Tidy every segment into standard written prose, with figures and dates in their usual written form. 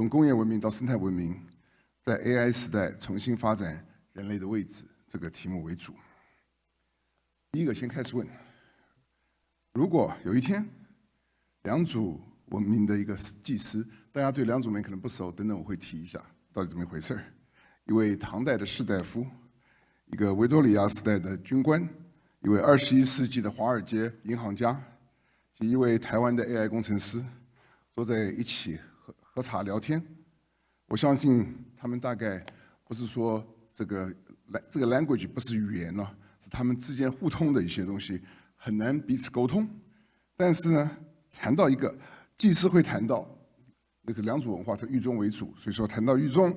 从工业文明到生态文明，在 AI 时代重新发展人类的位置这个题目为主。第一个先开始问：如果有一天良渚文明的一个祭司，大家对良渚文明可能不熟，等等我会提一下到底怎么一回事儿。一位唐代的士大夫，一个维多利亚时代的军官，一位21世纪的华尔街银行家，及一位台湾的 AI 工程师，坐在一起喝茶聊天。我相信他们大概不是说这个 language 不是语言了，是他们之间互通的一些东西，很难彼此沟通。但是呢，谈到一个祭司会谈到那个良渚文化，是狱中为主，所以说谈到狱中，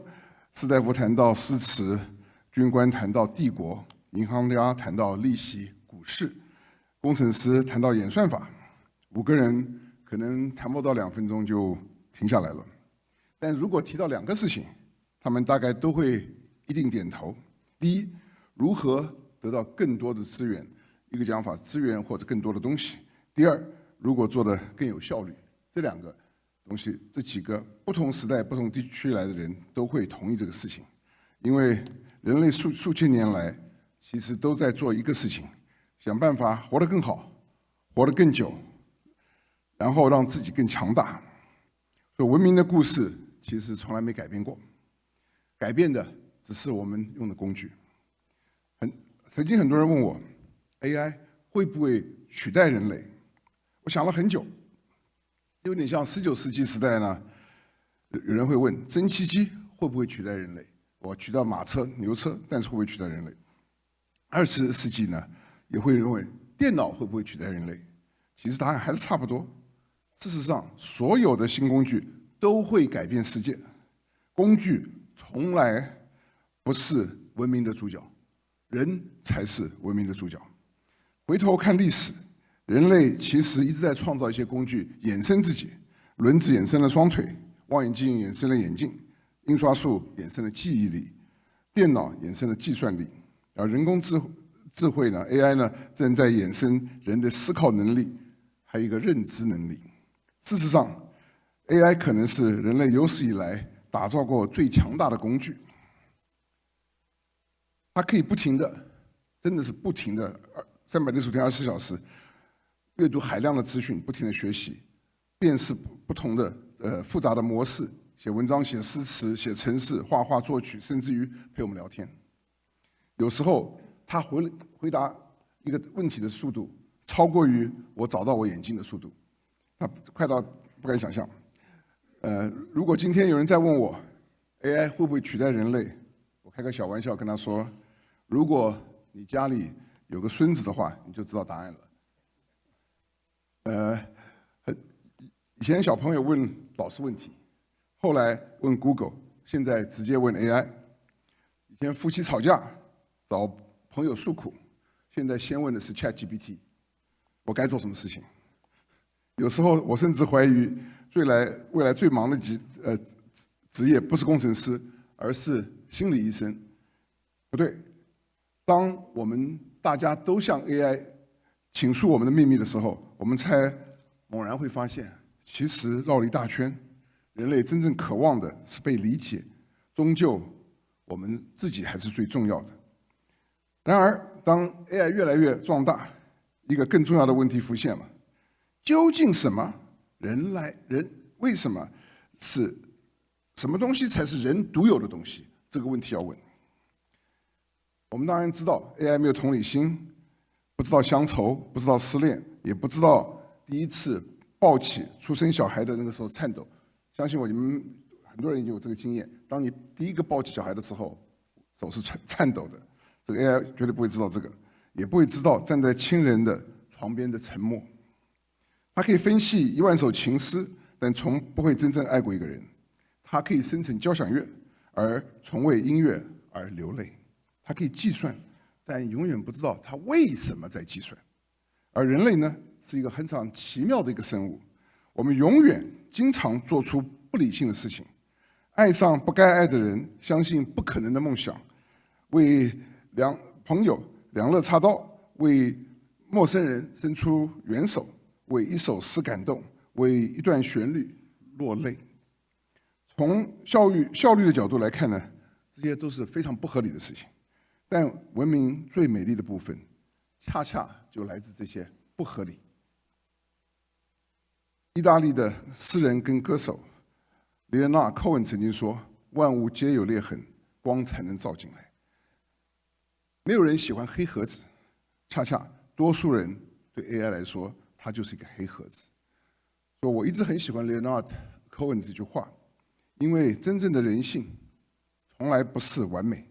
士大夫谈到诗词，军官谈到帝国，银行家谈到利息、股市，工程师谈到演算法，5个人可能谈不到2分钟就停下来了。但如果提到2个事情，他们大概都会一定点头。第一，如何得到更多的资源，一个讲法，资源或者更多的东西。第二，如果做得更有效率。这2个东西，这几个不同时代、不同地区来的人都会同意这个事情，因为人类数千年来其实都在做一个事情，想办法活得更好，活得更久，然后让自己更强大。所以文明的故事其实从来没改变过，改变的只是我们用的工具。曾经很多人问我 ，AI 会不会取代人类？我想了很久，有点像19世纪时代呢，有人会问蒸汽机会不会取代人类？我取代马车、牛车，但是会不会取代人类？20世纪呢，也会认为电脑会不会取代人类？其实答案还是差不多。事实上，所有的新工具都会改变世界，工具从来不是文明的主角，人才是文明的主角。回头看历史，人类其实一直在创造一些工具衍生自己，轮子衍生了双腿，望远镜衍生了眼镜，印刷术衍生了记忆力，电脑衍生了计算力，而人工智慧呢 ，AI 呢，正在衍生人的思考能力，还有一个认知能力。事实上 ，AI 可能是人类有史以来打造过最强大的工具，它可以不停的，真的是不停的365天24小时阅读海量的资讯，不停的学习，辨识不同的复杂的模式，写文章、写诗词、写程式、画画、作曲，甚至于陪我们聊天。有时候他回答一个问题的速度超过于我找到我眼睛的速度，他快到不敢想象。如果今天有人再问我 AI 会不会取代人类，我开个小玩笑跟他说，如果你家里有个孙子的话，你就知道答案了。以前小朋友问老师问题，后来问 Google， 现在直接问 AI。以前夫妻吵架找朋友诉苦，现在先问的是 ChatGPT， 我该做什么事情？有时候我甚至怀疑，未来最忙的职业不是工程师，而是心理医生。不对，当我们大家都向 AI 倾诉我们的秘密的时候，我们才猛然会发现，其实绕了一大圈，人类真正渴望的是被理解，终究我们自己还是最重要的。然而，当 AI 越来越壮大，一个更重要的问题浮现了：究竟什么为什么是什么东西才是人独有的东西？这个问题要问。我们当然知道 AI 没有同理心，不知道乡愁，不知道失恋，也不知道第一次抱起出生小孩的那个时候颤抖。相信我，你们很多人已经有这个经验。当你第一个抱起小孩的时候，手是颤抖的。这个 AI 绝对不会知道这个，也不会知道站在亲人的床边的沉默。它可以分析1万首情诗，但从不会真正爱过一个人。它可以生成交响乐，而从为音乐而流泪。它可以计算，但永远不知道它为什么在计算。而人类呢，是一个非常奇妙的一个生物，我们永远经常做出不理性的事情，爱上不该爱的人，相信不可能的梦想，为朋友两肋插刀，为陌生人伸出援手，为一首诗感动，为一段旋律落泪。从效率的角度来看呢，这些都是非常不合理的事情。但文明最美丽的部分，恰恰就来自这些不合理。意大利的诗人跟歌手里昂纳·寇恩曾经说：“万物皆有裂痕，光才能照进来。”没有人喜欢黑盒子，恰恰多数人对 AI 来说，它就是一个黑盒子。所以我一直很喜欢 Leonard Cohen 这句话，因为真正的人性从来不是完美，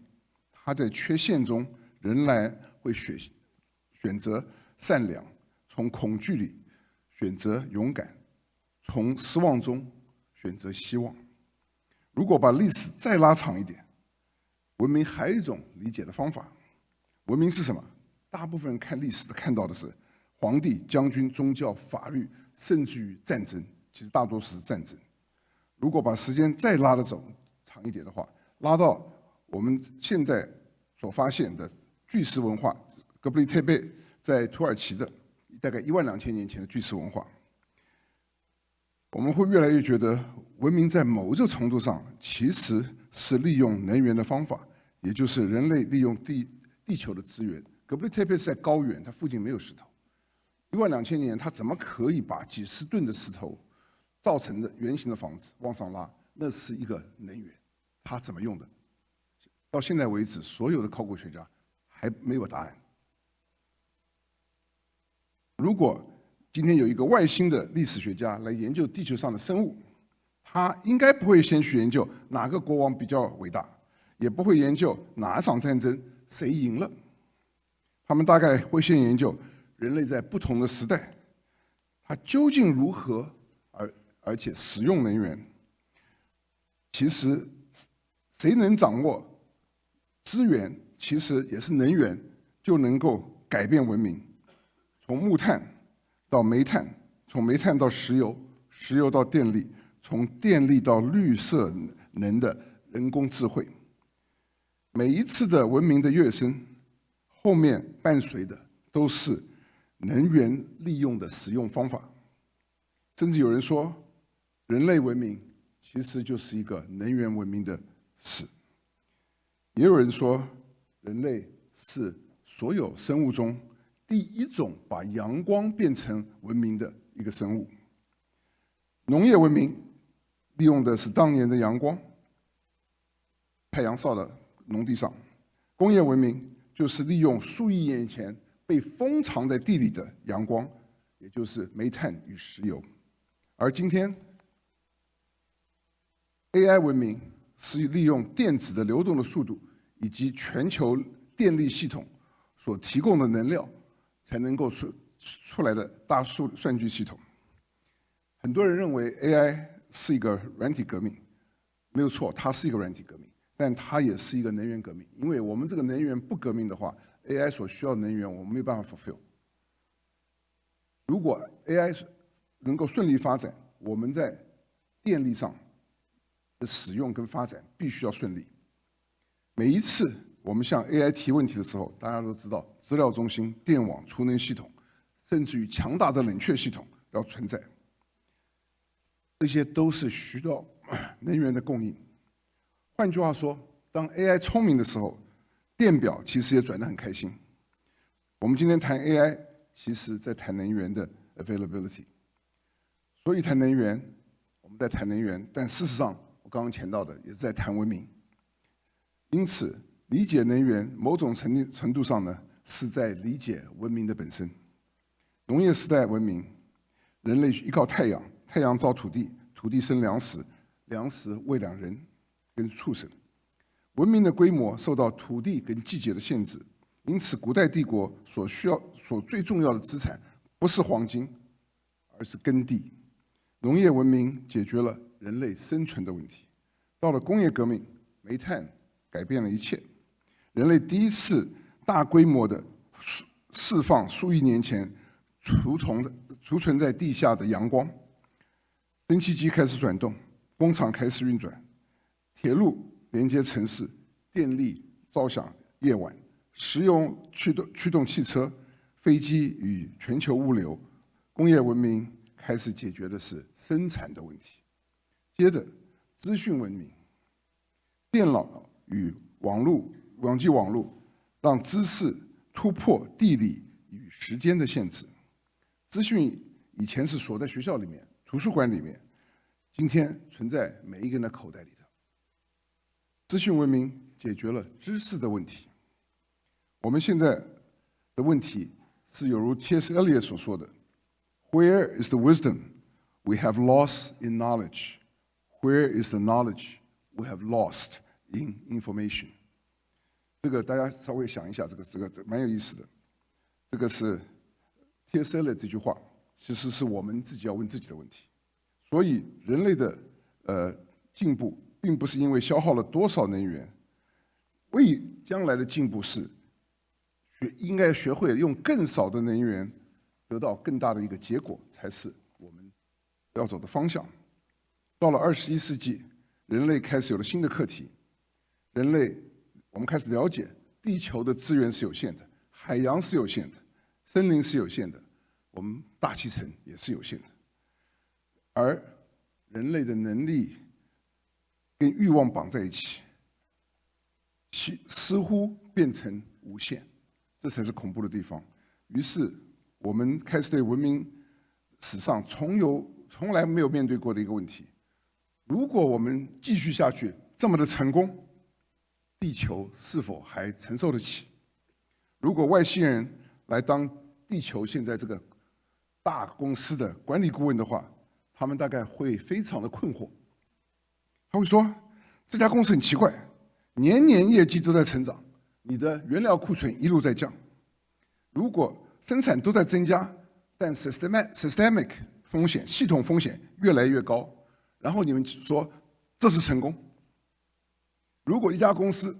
它在缺陷中仍然会选择善良，从恐惧里选择勇敢，从失望中选择希望。如果把历史再拉长一点，文明还有一种理解的方法。文明是什么？大部分人看历史看到的是皇帝、将军、宗教、法律，甚至于战争。其实大多数是战争。如果把时间再拉得长一点的话，拉到我们现在所发现的巨石文化 Göbekli Tepe 在土耳其的大概12000年前的巨石文化，我们会越来越觉得文明在某种程度上其实是利用能源的方法，也就是人类利用地球的资源。Göbekli Tepe 是在高原，它附近没有石头。12000年，它怎么可以把几十吨的石头造成的圆形的房子往上拉？那是一个能源，它怎么用的？到现在为止，所有的考古学家还没有答案。如果今天有一个外星的历史学家来研究地球上的生物，他应该不会先去研究哪个国王比较伟大，也不会研究哪一场战争谁赢了。他们大概会先研究人类在不同的时代，它究竟如何而且使用能源。其实，谁能掌握资源，其实也是能源，就能够改变文明。从木炭到煤炭，从煤炭到石油，石油到电力，从电力到绿色能的人工智慧。每一次的文明的跃升，后面伴随的都是能源利用的使用方法。甚至有人说，人类文明其实就是一个能源文明的始。也有人说，人类是所有生物中第一种把阳光变成文明的一个生物。农业文明利用的是当年的阳光，太阳照到农地上；工业文明就是利用数亿年前被封藏在地里的阳光，也就是煤炭与石油。而今天 AI 文明是利用电子的流动的速度以及全球电力系统所提供的能量才能够出来的大算据系统。很多人认为 AI 是一个软体革命，没有错，它是一个软体革命，但它也是一个能源革命。因为我们这个能源不革命的话， AI 所需要的能源我们没有办法 fulfill。如果 AI 能够顺利发展，我们在电力上的使用跟发展必须要顺利。每一次我们向 AI 提问题的时候，大家都知道，资料中心、电网、储能系统，甚至于强大的冷却系统要存在，这些都是需要能源的供应。换句话说，当 AI 聪明的时候，电表其实也转得很开心。我们今天谈 AI， 其实在谈能源的 availability。所以谈能源，我们在谈能源，但事实上，我刚刚提到的也是在谈文明。因此，理解能源某种程度上呢，是在理解文明的本身。农业时代文明，人类依靠太阳，太阳造土地，土地生粮食，粮食喂养人跟畜生。文明的规模受到土地跟季节的限制，因此古代帝国所最重要的资产不是黄金，而是耕地。农业文明解决了人类生存的问题。到了工业革命，煤炭改变了一切。人类第一次大规模的释放数亿年前储存在地下的阳光，蒸汽机开始转动，工厂开始运转，铁路连接城市，电力照响夜晚，石油驱动汽车、飞机与全球物流，工业文明开始解决的是生产的问题。接着资讯文明。电脑与网际网络让知识突破地理与时间的限制。资讯以前是锁在学校里面、图书馆里面，今天存在每一个人的口袋里的。资讯文明解决了知识的问题。我们现在的问题是有如 T.S. Eliot 所说的 ：“Where is the wisdom we have lost in knowledge? Where is the knowledge we have lost in information？” 这个大家稍微想一下，这个蛮有意思的。这个是 T.S. Eliot 这句话，其实是我们自己要问自己的问题。所以人类的进步，并不是因为消耗了多少能源，为将来的进步是应该学会用更少的能源得到更大的一个结果，才是我们要走的方向。到了21世纪，人类开始有了新的课题。我们开始了解地球的资源是有限的，海洋是有限的，森林是有限的，我们大气层也是有限的。而人类的能力跟欲望绑在一起，似乎变成无限，这才是恐怖的地方。于是我们开始对文明史上从来没有面对过的一个问题：如果我们继续下去这么的成功，地球是否还承受得起？如果外星人来当地球现在这个大公司的管理顾问的话，他们大概会非常的困惑。他会说，这家公司很奇怪，年年业绩都在成长，你的原料库存一路在降。如果生产都在增加，但 systemic 风险、系统风险越来越高，然后你们说这是成功。如果一家公司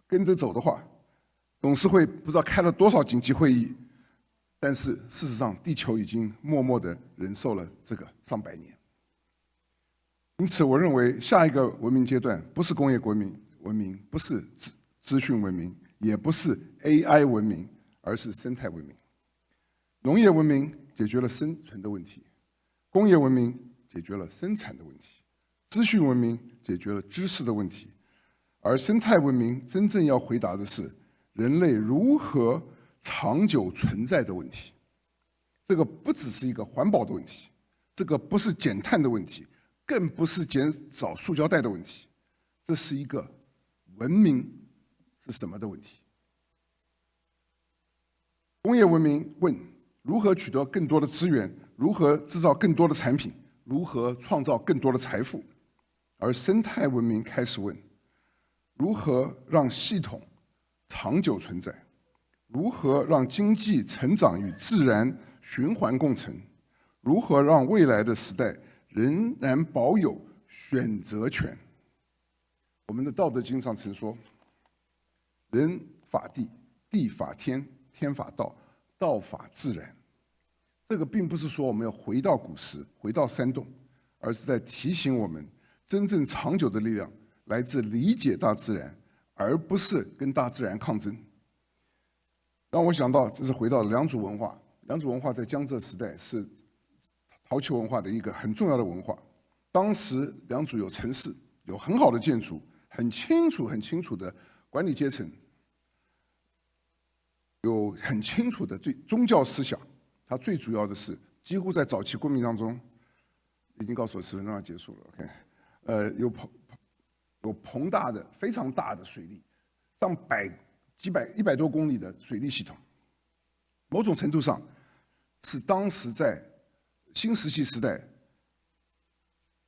跟着走的话，董事会不知道开了多少紧急会议，但是事实上地球已经默默地忍受了这个上百年。因此我认为下一个文明阶段不是工业文明，不是资讯文明，也不是 AI 文明，而是生态文明。农业文明解决了生存的问题，工业文明解决了生产的问题，资讯文明解决了知识的问题，而生态文明真正要回答的是人类如何长久存在的问题。这个不只是一个环保的问题，这个不是减碳的问题，更不是减少塑胶袋的问题，这是一个文明是什么的问题。工业文明问如何取得更多的资源，如何制造更多的产品，如何创造更多的财富，而生态文明开始问如何让系统长久存在，如何让经济成长与自然循环共存，如何让未来的时代仍然保有选择权。我们的《道德经》上曾说：“人法地，地法天，天法道，道法自然。”这个并不是说我们要回到古时，回到山洞，而是在提醒我们，真正长久的力量来自理解大自然，而不是跟大自然抗争。让我想到，这是回到良渚文化。良渚文化在江浙时代是陶器文化的一个很重要的文化。当时良渚有城市，有很好的建筑，很清楚的管理阶层，有很清楚的宗教思想。它最主要的是，几乎在早期公民当中，已经告诉我10分钟要结束了。OK， 有庞大的、非常大的水利，上100多公里的水利系统，某种程度上是当时在新石器时代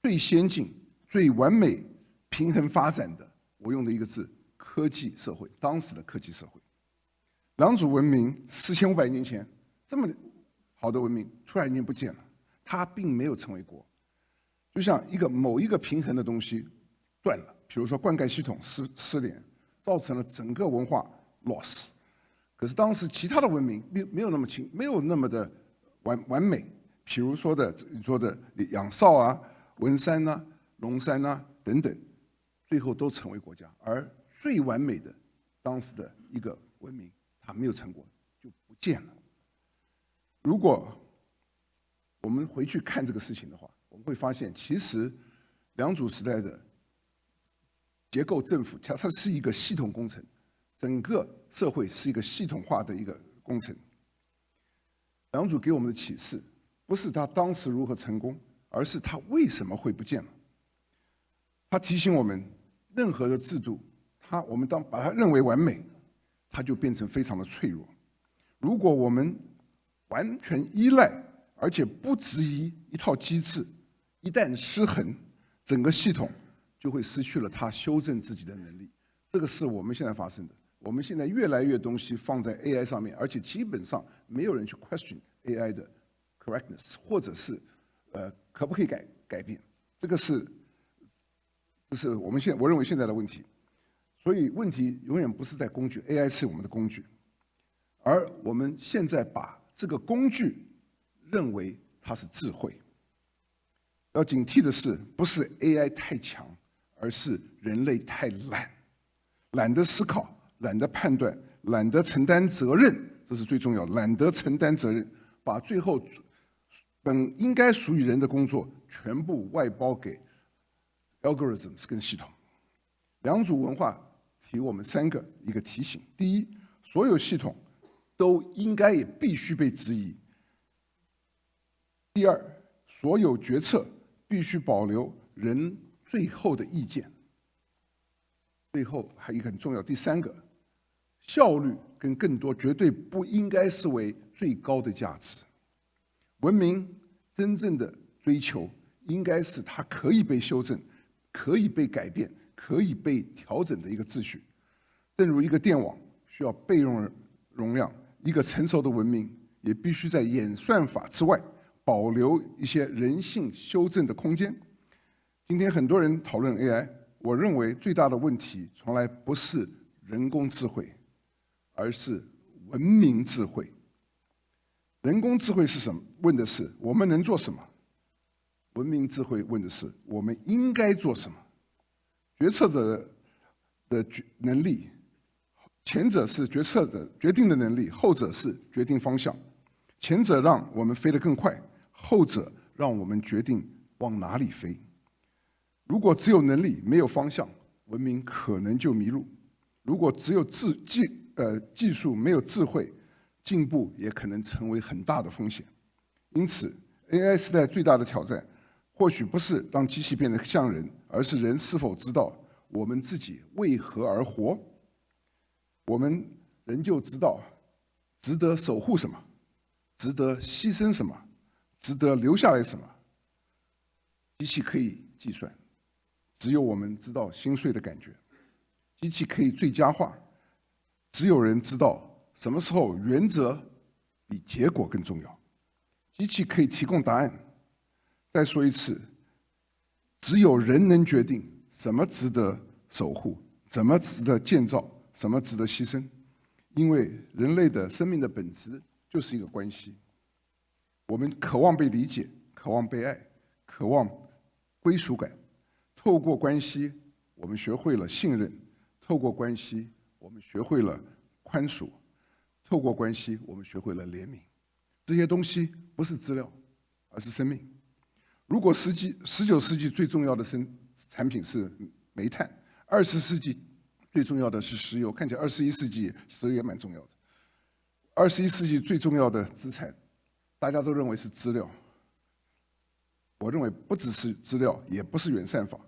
最先进、最完美、平衡发展的，我用的一个字，科技社会，当时的科技社会。良渚文明4500年前这么好的文明突然间不见了，它并没有成为国，就像某一个平衡的东西断了，比如说灌溉系统失联，造成了整个文化 loss。可是当时其他的文明没有那么的完美，比如说你说的仰韶啊、文山啊、龙山啊等等，最后都成为国家。而最完美的当时的一个文明，它没有成果，就不见了。如果我们回去看这个事情的话，我们会发现，其实良渚时代的结构政府，它是一个系统工程，整个社会是一个系统化的一个工程。梁主给我们的启示，不是他当时如何成功，而是他为什么会不见了。他提醒我们，任何的制度，我们当把它认为完美，它就变成非常的脆弱。如果我们完全依赖，而且不质疑一套机制，一旦失衡，整个系统就会失去了它修正自己的能力。这个是我们现在发生的。我们现在越来越东西放在 AI 上面，而且基本上没有人去 question AI 的 correctness， 或者是可不可以改变。这是我认为现在的问题。所以问题永远不是在工具 ，AI 是我们的工具，而我们现在把这个工具认为它是智慧。要警惕的是，不是 AI 太强，而是人类太懒得思考，懒得判断，懒得承担责任，这是最重要的。懒得承担责任，把最后本应该属于人的工作全部外包给 algorithms 跟系统。良渚文化提我们一个提醒：第一，所有系统都应该也必须被质疑；第二，所有决策必须保留人最后的意见。最后还有一个很重要，第三个，效率跟更多绝对不应该视为最高的价值。文明真正的追求应该是它可以被修正，可以被改变，可以被调整的一个秩序。正如一个电网需要备用容量，一个成熟的文明也必须在演算法之外保留一些人性修正的空间。今天很多人讨论 AI， 我认为最大的问题从来不是人工智慧，而是文明智慧。人工智慧是什么？问的是我们能做什么；文明智慧问的是我们应该做什么。决策者的能力，前者是决策者决定的能力，后者是决定方向。前者让我们飞得更快，后者让我们决定往哪里飞。如果只有能力没有方向，文明可能就迷路；如果只有技术没有智慧，进步也可能成为很大的风险。因此 ，AI 时代最大的挑战，或许不是让机器变得像人，而是人是否知道我们自己为何而活。我们人就知道值得守护什么，值得牺牲什么，值得留下来什么。机器可以计算，只有我们知道心碎的感觉；机器可以最佳化，只有人知道什么时候原则比结果更重要。机器可以提供答案，再说一次，只有人能决定什么值得守护，什么值得建造，什么值得牺牲。因为人类的生命的本质就是一个关系，我们渴望被理解，渴望被爱，渴望归属感。透过关系，我们学会了信任；透过关系，我们学会了宽恕；透过关系，我们学会了怜悯。这些东西不是资料，而是生命。如果19世纪最重要的产品是煤炭，20世纪最重要的是石油，看起来21世纪石油也蛮重要的。21世纪最重要的资产，大家都认为是资料。我认为不只是资料，也不是远算法，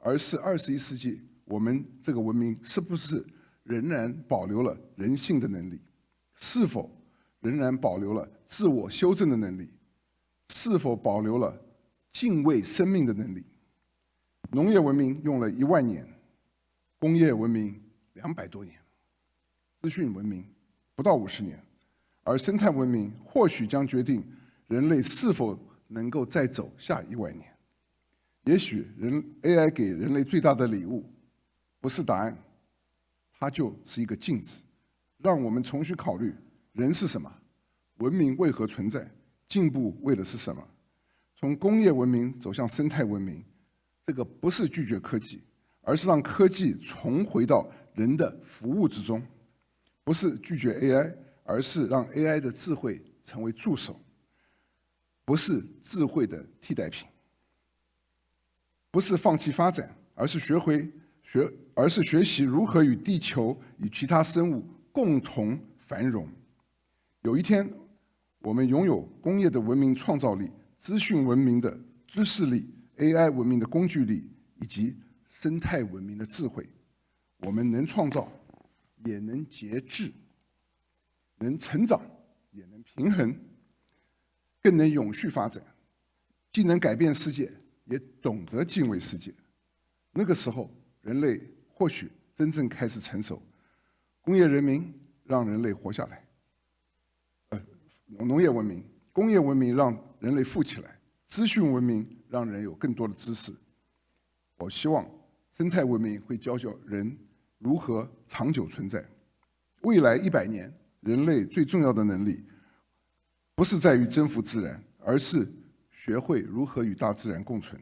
而是21世纪我们这个文明是不是仍然保留了人性的能力？是否仍然保留了自我修正的能力？是否保留了敬畏生命的能力？农业文明用了1万年，工业文明200多年，资讯文明不到50年，而生态文明或许将决定人类是否能够再走下1万年。也许AI 给人类最大的礼物不是答案，它就是一个镜子，让我们重新考虑人是什么，文明为何存在，进步为的是什么。从工业文明走向生态文明，这个不是拒绝科技，而是让科技重回到人的服务之中。不是拒绝 AI， 而是让 AI 的智慧成为助手，不是智慧的替代品。不是放弃发展，而是学而是学习如何与地球与其他生物共同繁荣。有一天，我们拥有工业的文明创造力、资讯文明的知识力、AI 文明的工具力，以及生态文明的智慧。我们能创造，也能节制，能成长，也能平衡，更能永续发展，既能改变世界，也懂得敬畏世界。那个时候，人类或许真正开始成熟。工业文明让人类活下来，农业文明、工业文明让人类富起来，资讯文明让人有更多的知识。我希望生态文明会教人如何长久存在。未来100年，人类最重要的能力，不是在于征服自然，而是学会如何与大自然共存；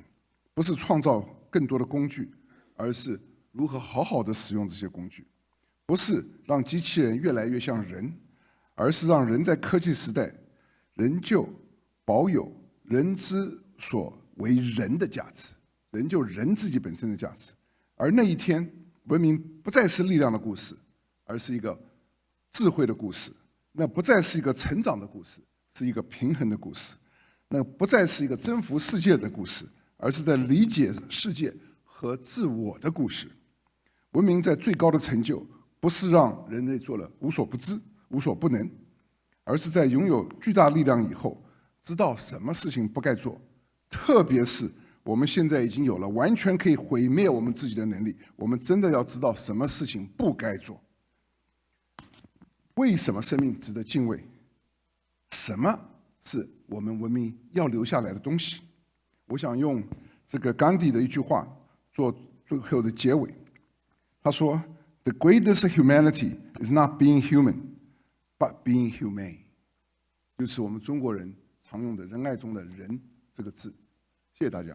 不是创造更多的工具，而是如何好好的使用这些工具；不是让机器人越来越像人，而是让人在科技时代仍旧保有人之所为人的价值，人就人自己本身的价值。而那一天，文明不再是力量的故事，而是一个智慧的故事；那不再是一个成长的故事，是一个平衡的故事；那不再是一个征服世界的故事，而是在理解世界和自我的故事。文明在最高的成就，不是让人类做了无所不知、无所不能，而是在拥有巨大力量以后，知道什么事情不该做。特别是我们现在已经有了完全可以毁灭我们自己的能力，我们真的要知道什么事情不该做。为什么生命值得敬畏？什么是我们文明要留下来的东西？我想用这个甘地的一句话做最后的结尾。他说 ：“The greatness of humanity is not being human, but being humane。”就是我们中国人常用的仁爱中的“仁”这个字。谢谢大家。